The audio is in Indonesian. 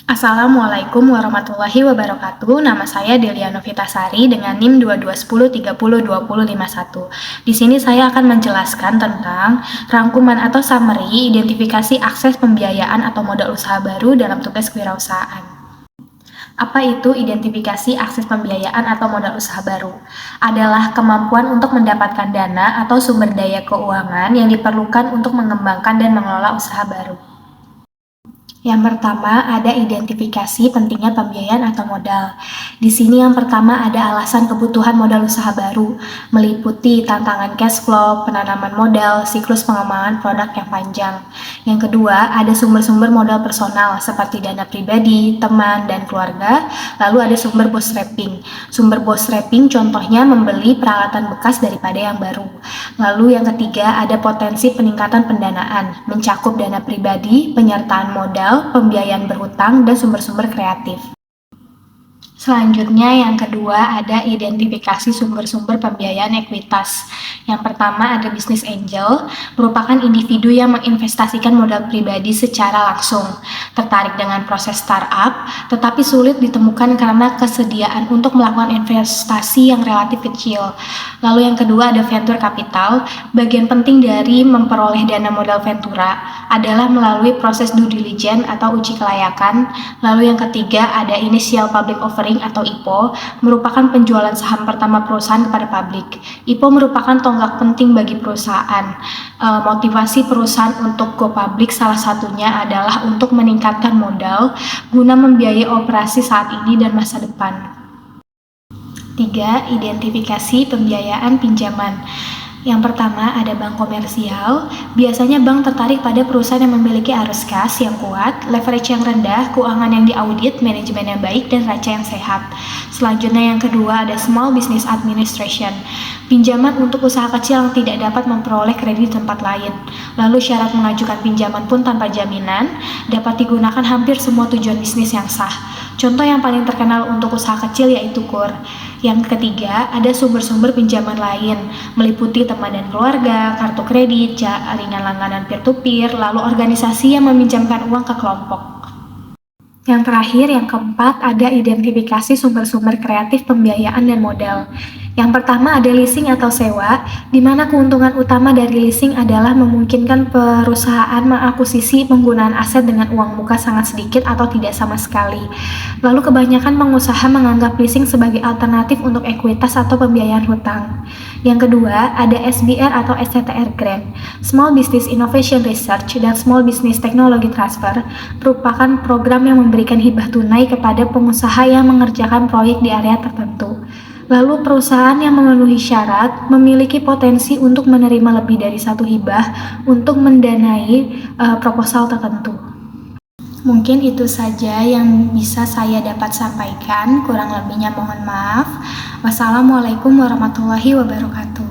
Assalamualaikum warahmatullahi wabarakatuh. Nama saya Delia Novitasari dengan NIM 2210302051. Di sini saya akan menjelaskan tentang rangkuman atau summary identifikasi akses pembiayaan atau modal usaha baru dalam tugas kewirausahaan. Apa itu identifikasi akses pembiayaan atau modal usaha baru? Adalah kemampuan untuk mendapatkan dana atau sumber daya keuangan yang diperlukan untuk mengembangkan dan mengelola usaha baru. Yang pertama, ada identifikasi pentingnya pembiayaan atau modal. Di sini yang pertama ada alasan kebutuhan modal usaha baru, meliputi tantangan cash flow, penanaman modal, siklus pengembangan produk yang panjang. Yang kedua, ada sumber-sumber modal personal seperti dana pribadi, teman, dan keluarga. Lalu ada sumber bootstrapping. Sumber bootstrapping contohnya membeli peralatan bekas daripada yang baru. Lalu yang ketiga, ada potensi peningkatan pendanaan, mencakup dana pribadi, penyertaan modal, pembiayaan berhutang, dan sumber-sumber kreatif. Selanjutnya yang kedua ada identifikasi sumber-sumber pembiayaan ekuitas. Yang pertama ada business angel, merupakan individu yang menginvestasikan modal pribadi secara langsung, tertarik dengan proses startup, tetapi sulit ditemukan karena kesediaan untuk melakukan investasi yang relatif kecil. Lalu yang kedua ada venture capital, bagian penting dari memperoleh dana modal ventura adalah melalui proses due diligence atau uji kelayakan. Lalu yang ketiga ada initial public offering atau IPO, merupakan penjualan saham pertama perusahaan kepada publik. IPO merupakan tonggak penting bagi perusahaan. Motivasi perusahaan untuk go public salah satunya adalah untuk meningkatkan modal guna membiayai operasi saat ini dan masa depan. 3. Identifikasi pembiayaan pinjaman. Yang pertama ada bank komersial. Biasanya bank tertarik pada perusahaan yang memiliki arus kas yang kuat, leverage yang rendah, keuangan yang diaudit, manajemen yang baik, dan raca yang sehat. Selanjutnya yang kedua ada small business administration. Pinjaman untuk usaha kecil yang tidak dapat memperoleh kredit di tempat lain. Lalu syarat mengajukan pinjaman pun tanpa jaminan, dapat digunakan hampir semua tujuan bisnis yang sah. Contoh yang paling terkenal untuk usaha kecil yaitu KUR. Yang ketiga, ada sumber-sumber pinjaman lain, meliputi teman dan keluarga, kartu kredit, jaringan langganan peer-to-peer, lalu organisasi yang meminjamkan uang ke kelompok. Yang terakhir, yang keempat, ada identifikasi sumber-sumber kreatif pembiayaan dan modal. Yang pertama ada leasing atau sewa, di mana keuntungan utama dari leasing adalah memungkinkan perusahaan mengakuisisi penggunaan aset dengan uang muka sangat sedikit atau tidak sama sekali. Lalu kebanyakan pengusaha menganggap leasing sebagai alternatif untuk ekuitas atau pembiayaan hutang. Yang kedua, ada SBR atau STTR Grant, Small Business Innovation Research dan Small Business Technology Transfer, merupakan program yang memberikan hibah tunai kepada pengusaha yang mengerjakan proyek di area tertentu. Lalu perusahaan yang memenuhi syarat memiliki potensi untuk menerima lebih dari satu hibah untuk mendanai proposal tertentu. Mungkin itu saja yang bisa saya dapat sampaikan, kurang lebihnya mohon maaf. Wassalamualaikum warahmatullahi wabarakatuh.